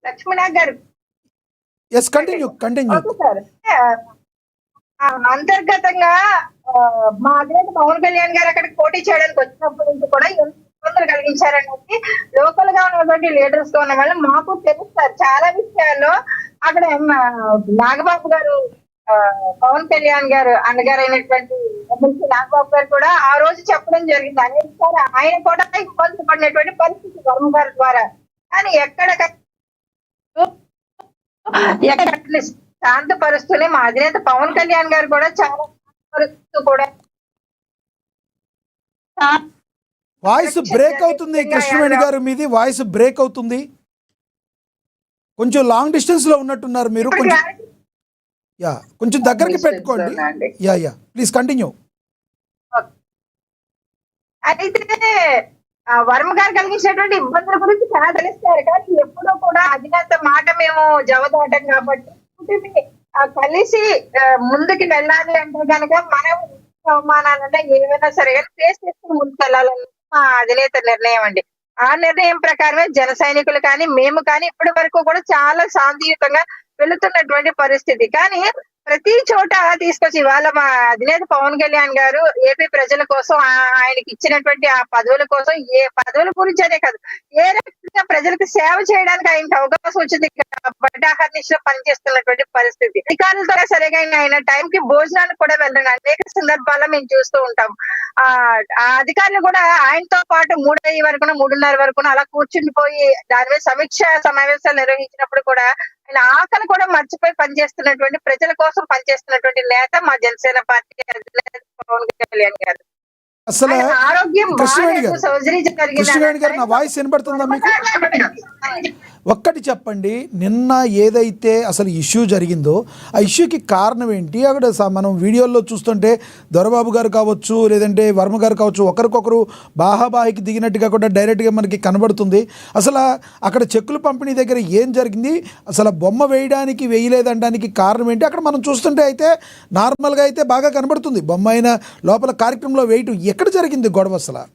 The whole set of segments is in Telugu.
Lakshminath garu. Yes, continue. Okay sir. అంతర్గతంగా మా అధినేత పవన్ కళ్యాణ్ గారు అక్కడికి పోటీ చేయడానికి వచ్చినప్పటి నుంచి కూడా ఎంత ఇబ్బందులు కలిగించారనేది లోకల్ గా ఉన్నటువంటి లీడర్స్ తో ఉన్న వాళ్ళు మాకు తెలుస్తారు. చాలా విషయాల్లో అక్కడ నాగబాబు గారు, పవన్ కళ్యాణ్ గారు అన్నగారు అయినటువంటి ఎమ్మెల్సీ నాగబాబు గారు కూడా ఆ రోజు చెప్పడం జరిగింది. అనేకసారి ఆయన కూడా ఇబ్బంది పడినటువంటి పరిస్థితి వర్మ గారి ద్వారా. కానీ ఎక్కడ శాంతపరుస్తూనే మా అధినేత పవన్ కళ్యాణ్ గారు కూడా చాలా శాంతపరుస్తూ కూడా. వాయిస్ బ్రేక్ అవుతుంది కృష్ణవేణి గారు, మీది వాయిస్ బ్రేక్ అవుతుంది. కొంచెం లాంగ్ డిస్టెన్స్ లో ఉన్నట్టున్నారు మీరు. కొంచెం దగ్గరికి పెట్టుకోండి. Please continue. అయితే వర్మ గారు కలిగించినటువంటి ఇబ్బందుల గురించి చాలా తెలుస్తారు. కానీ ఎప్పుడూ కూడా అధినేత మాట మేము జవదాటం కాబట్టి కలిసి ముందుకు వెళ్ళాలి అంటే కనుక మనం అవమానాలన్నా ఏమైనా సరే కానీ ఫేస్ చేసుకుని ముందుకు వెళ్ళాలని మా అధినేత నిర్ణయం అండి. ఆ నిర్ణయం ప్రకారమే జన సైనికులు కానీ మేము కానీ ఇప్పటి వరకు కూడా చాలా శాంతియుతంగా వెళుతున్నటువంటి పరిస్థితి. కానీ ప్రతి చోట తీసుకొచ్చి ఇవాళ మా అధినేత పవన్ కళ్యాణ్ గారు ఏపీ ప్రజల కోసం ఆయనకి ఇచ్చినటువంటి ఆ పదవుల కోసం, ఏ పదవుల గురించి అనే కాదు, ఏ రకంగా ప్రజలకు సేవ చేయడానికి ఆయనకి అవకాశం వచ్చింది కాబట్టి అహర్నిశలో పనిచేస్తున్నటువంటి పరిస్థితి. అధికారులతో సరిగా ఆయన టైంకి భోజనానికి కూడా వెళ్ళండి అనేక సందర్భాల్లో మేము చూస్తూ ఉంటాం. ఆ అధికారులు కూడా ఆయనతో పాటు 3:00 వరకు 3:30 వరకు అలా కూర్చుండిపోయి దాని మీద సమీక్ష సమావేశాలు నిర్వహించినప్పుడు కూడా ఆయన ఆకలి కూడా మర్చిపోయి పనిచేస్తున్నటువంటి, ప్రజల కోసం పనిచేస్తున్నటువంటి నేత మా జనసేన పార్టీ అధినేత పవన్ కళ్యాణ్ గారు. అసలు ఆరోగ్యం సర్జరీ గారు నా వాయిస్ వినపడుతుందా మీకు? ఒక్కటి చెప్పండి, నిన్న ఏదైతే అసలు ఇష్యూ జరిగిందో ఆ ఇష్యూకి కారణం ఏంటి? అక్కడ మనం వీడియోల్లో చూస్తుంటే దొరబాబు గారు కావచ్చు, లేదంటే వర్మ గారు కావచ్చు, ఒకరికొకరు బాహాబాహికి దిగినట్టుగా కూడా డైరెక్ట్గా మనకి కనబడుతుంది. అసలు అక్కడ చెక్కుల పంపిణీ దగ్గర ఏం జరిగింది, అసలు బొమ్మ వేయడానికి వేయలేదనడానికి కారణం ఏంటి? అక్కడ మనం చూస్తుంటే అయితే నార్మల్గా అయితే బాగా కనబడుతుంది బొమ్మ అయిన లోపల కార్యక్రమంలో వేయటం. ఎక్కడ జరిగింది గొడవ అసలు?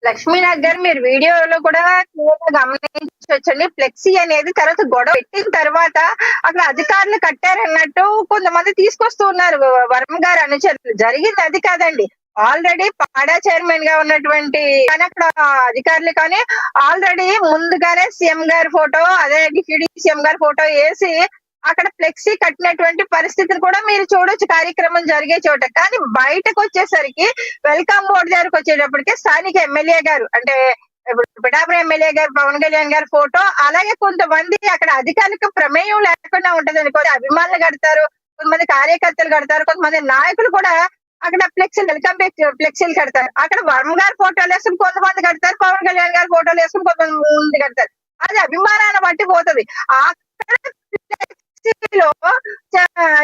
లక్ష్మీనాథ్ గారు, మీరు వీడియోలో కూడా గమనించవచ్చండి. ఫ్లెక్సీ అనేది తర్వాత గొడవ పెట్టిన తర్వాత అక్కడ అధికారులు కట్టారన్నట్టు కొంతమంది తీసుకొస్తూ ఉన్నారు వర్మ గారు అనుచరులు. జరిగింది అది కాదండి. ఆల్రెడీ పాడా చైర్మన్ గా ఉన్నటువంటి కానీ అక్కడ అధికారులు కానీ ఆల్రెడీ ముందుగానే సీఎం గారి ఫోటో, అదే డిప్యూటీ సీఎం గారి ఫోటో వేసి అక్కడ ఫ్లెక్సీ కట్టినటువంటి పరిస్థితిని కూడా మీరు చూడొచ్చు కార్యక్రమం జరిగే చోట. కానీ బయటకు వచ్చేసరికి వెల్కమ్ బోర్డు దగ్గరకు వచ్చేటప్పటికి స్థానిక ఎమ్మెల్యే గారు, అంటే ఇప్పుడు పిఠాపురం ఎమ్మెల్యే గారు పవన్ కళ్యాణ్ గారి ఫోటో, అలాగే కొంతమంది అక్కడ అధికారులకు ప్రమేయం లేకుండా ఉంటది అనుకోండి, అభిమానులు కడతారు, కొంతమంది కార్యకర్తలు కడతారు, కొంతమంది నాయకులు కూడా అక్కడ ఫ్లెక్సీలు, వెల్కమ్ ఫ్లెక్సీలు కడతారు. అక్కడ వర్మ గారి ఫోటోలు వేసుకుని కొంతమంది కడతారు, పవన్ కళ్యాణ్ గారి ఫోటోలు వేసుకుని కొంతమంది కడతారు. అది అభిమానాన్ని బట్టి పోతుంది.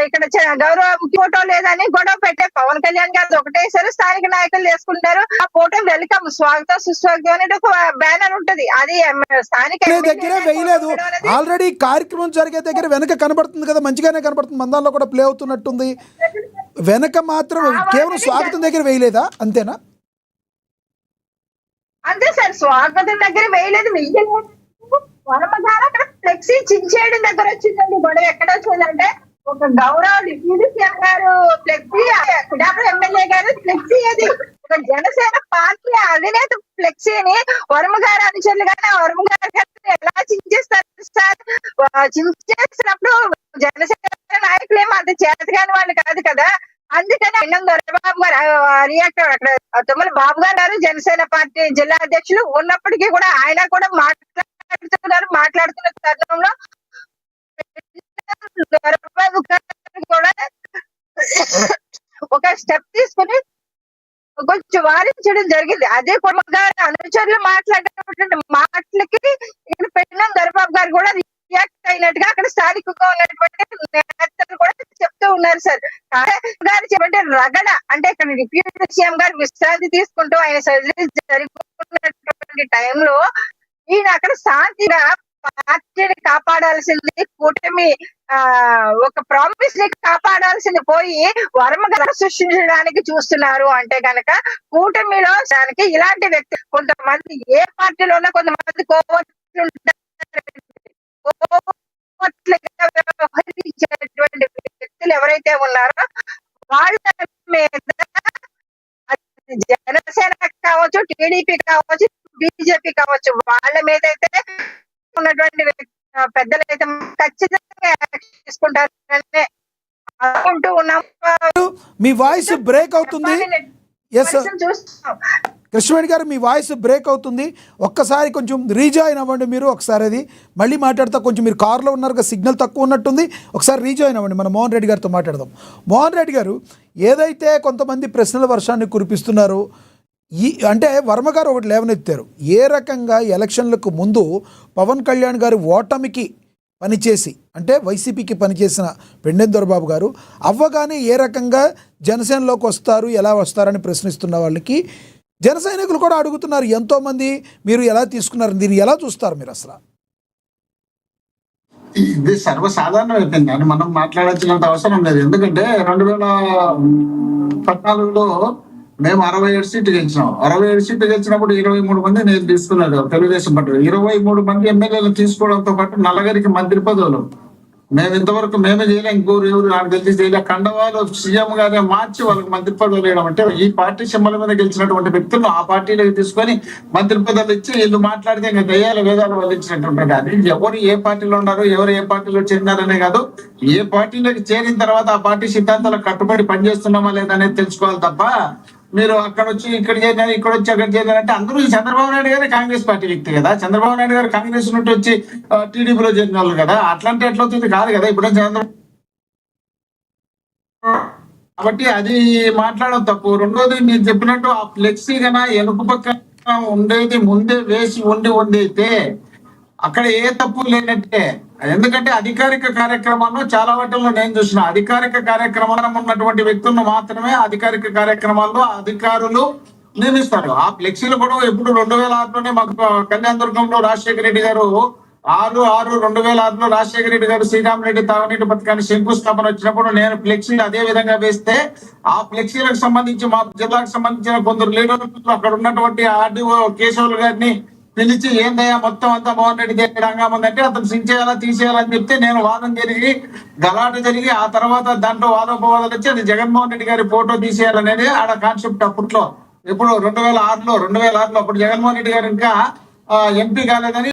ఇక్కడ గౌరవ ఫోటో లేదని గొడవ పెట్టే పవన్ కళ్యాణ్ గారు ఒకటేసారి స్థానిక నాయకులు వేసుకుంటారు. ఆ ఫోటో వెల్కమ్, స్వాగతం సుస్వాగతం అనేది ఒక బ్యానర్ ఉంటది. అది స్థానిక దగ్గర వేయలేదు. ఆల్రెడీ కార్యక్రమం జరిగే దగ్గర వెనక కనబడుతుంది కదా, మంచిగానే కనబడుతుంది, మందాల్లో కూడా ప్లే అవుతున్నట్టుంది. వెనక మాత్రం కేవలం స్వాగతం దగ్గర వేయలేదా? అంతేనా? అంతే సార్, స్వాగతం దగ్గర వేయలేదు. వర్మ గారు అక్కడ ఫ్లెక్సీ చించేయడం దగ్గర వచ్చిందండి గొడవ. ఎక్కడ వచ్చిందంటే ఒక గౌరవ డిప్యూటీ సీఎం గారు ఫ్లెక్సీ, పిఠాపురం ఎమ్మెల్యే గారు ఫ్లెక్సీ, అది ఒక జనసేన పార్టీ అధినేత ఫ్లెక్సీని వర్మ గారు అనుచరులు కానీ వర్మ గారు ఎలా చించేస్తారు సార్? చించేసినప్పుడు జనసేన నాయకులు ఏమో అంత చేతగాని వాళ్ళు కాదు కదా. అందుకని అన్నం దొరబాబు గారు రియాక్ట్ అక్కడ తుమ్మల బాబు గారు జనసేన పార్టీ జిల్లా అధ్యక్షులు ఉన్నప్పటికీ కూడా ఆయన కూడా మాట్లాడుతున్న తరుణంలో కూడా ఒక స్టెప్ తీసుకుని కొంచెం వారించడం జరిగింది. అదే గారు అనుచరులు మాట్లాడినటువంటి మాటలకి ఇక్కడ పెట్టిన దొరబాబు గారు కూడా రియాక్ట్ అయినట్టుగా అక్కడ స్థానికంగా ఉన్నటువంటి నేతలు కూడా చెప్తూ ఉన్నారు సార్. గారు చెప్పంటే రగడ అంటే ఇక్కడ డిప్యూటీ సీఎం గారు విశ్రాంతి తీసుకుంటూ ఆయన సర్జరీ జరుగుతున్నటువంటి టైంలో ఈయన అక్కడ శాంతిగా పార్టీని కాపాడాల్సింది, కూటమి ఒక ప్రామిస్ ని కాపాడాల్సింది పోయి వర్మ సృష్టించడానికి చూస్తున్నారు అంటే గనక కూటమిలో దానికి ఇలాంటి వ్యక్తి కొంతమంది ఏ పార్టీలో ఉన్న కొంతమంది కోవర్టులు టీడీపీ కావచ్చు, బీజేపీ కావచ్చు, వాళ్ళ మీద అయితే ఉన్నటువంటి పెద్దలు అయితే ఖచ్చితంగా యాక్షన్ తీసుకుంటారని అనుకుంటూ ఉన్నాం. మీ వాయిస్ బ్రేక్ అవుతుంది. ఎస్ చూస్తున్నాం. కృష్ణవేణి గారు, మీ వాయిస్ బ్రేక్ అవుతుంది. ఒక్కసారి కొంచెం రీజాయిన్ అవ్వండి మీరు. ఒకసారి అది మళ్ళీ మాట్లాడతా. కొంచెం మీరు కార్లో ఉన్నారు, సిగ్నల్ తక్కువ ఉన్నట్టుంది. ఒకసారి రీజాయిన్ అవ్వండి, మనం మోహన్ రెడ్డి గారితో మాట్లాడదాం. మోహన్ రెడ్డి గారు, ఏదైతే కొంతమంది ప్రశ్నల వర్షాన్ని కురిపిస్తున్నారు, అంటే వర్మ గారు ఒకటి లేవనెత్తారు. ఏ రకంగా ఎలక్షన్లకు ముందు పవన్ కళ్యాణ్ గారు ఓటమికి పనిచేసి, అంటే వైసీపీకి పనిచేసిన పెండెం దొరబాబు గారు అవ్వగానే ఏ రకంగా జనసేనలోకి వస్తారు, ఎలా వస్తారని ప్రశ్నిస్తున్న వాళ్ళకి జన సైనికులు కూడా అడుగుతున్నారు ఎంతోమంది. మీరు ఎలా తీసుకున్నారు, దీన్ని ఎలా చూస్తారు మీరు అసలు? ఇది సర్వసాధారణం అయిపోయింది అని మనం మాట్లాడాల్సినంత అవసరం లేదు. ఎందుకంటే 2014లో మేము 67 సీట్లు గెలిచినాం. 67 సీట్లు గెలిచినప్పుడు 23 మంది నేను తీసుకున్నాడు తెలుగుదేశం పార్టీ. 23 మంది ఎమ్మెల్యేలు తీసుకోవడంతో పాటు నలుగురికి మంత్రి పదవులు. మేము ఇంతవరకు మేమే చేయలే, ఇంకోరు ఎవరు నాకు తెలిసి చేయలే. కండవాలు సీఎం గారే మార్చి వాళ్ళకి మంత్రి పదవులు వేయడం అంటే, ఈ పార్టీ సింబల్ మీద గెలిచినటువంటి వ్యక్తులను ఆ పార్టీలోకి తీసుకొని మంత్రి పదవులు ఇచ్చి వీళ్ళు మాట్లాడితే ఇంకా దయ్యాల వేదాలు వల్లించినట్టుంటుంది. అది ఎవరు ఏ పార్టీలో ఉన్నారు, ఎవరు ఏ పార్టీలో చేరినారనే కాదు, ఏ పార్టీలోకి చేరిన తర్వాత ఆ పార్టీ సిద్ధాంతాలకు కట్టుబడి పనిచేస్తున్నామా లేదా అనేది తెలుసుకోవాలి తప్ప, మీరు అక్కడ వచ్చి ఇక్కడ చేరినారు, ఇక్కడ వచ్చి అక్కడ చేరినారంటే అందరూ చంద్రబాబు నాయుడు గారు కాంగ్రెస్ పార్టీ వ్యక్తి కదా. చంద్రబాబు నాయుడు గారు కాంగ్రెస్ నుండి వచ్చి టీడీపీలో చేరిన వాళ్ళు కదా. అట్లాంటి ఎట్లవుతుంది కాదు కదా. ఇప్పుడు కాబట్టి అది మాట్లాడడం తప్పు. రెండోది, మీరు చెప్పినట్టు ఆ ఫ్లెక్సీ కన్నా వెనుక పక్క ఉండేది ముందే వేసి ఉండి అయితే అక్కడ ఏ తప్పు లేనట్టే. ఎందుకంటే అధికారిక కార్యక్రమాల్లో చాలా వాటిల్లో నేను చూసిన అధికారిక కార్యక్రమాలు ఉన్నటువంటి వ్యక్తులను మాత్రమే అధికారిక కార్యక్రమాల్లో అధికారులు నియమిస్తారు. ఆ ఫ్లెక్సీలు కూడా ఎప్పుడు 2006లోనే మాకు కళ్యాణదుర్గంలో రాజశేఖర రెడ్డి గారు 6/6/2006లో రాజశేఖర రెడ్డి గారు శ్రీరామరెడ్డి తాగునీటి పథకాన్ని శంకుస్థాపన వచ్చినప్పుడు నేను ఫ్లెక్సీలు అదే విధంగా వేస్తే, ఆ ఫ్లెక్సీలకు సంబంధించి మా జిల్లాకు సంబంధించిన కొందరు లీడర్లు అక్కడ ఉన్నటువంటి ఆర్డీఓ కేశవులు గారిని పిలిచి, ఏందయ్యా మొత్తం అంతా మోహన్ రెడ్డి దగ్గర హంగామా ఉందంటే అతను సించేయాలా తీసేయాలని చెప్తే నేను వాదన జరిగి గలాట జరిగి ఆ తర్వాత దాంట్లో వాదోపవాదాలు వచ్చి అది జగన్మోహన్ రెడ్డి గారి ఫోటో తీసేయాలనేది ఆడ కాన్సెప్ట్. అప్పట్లో ఎప్పుడు 2006లో అప్పుడు జగన్మోహన్ రెడ్డి గారు ఇంకా ఎంపీ కాలేదని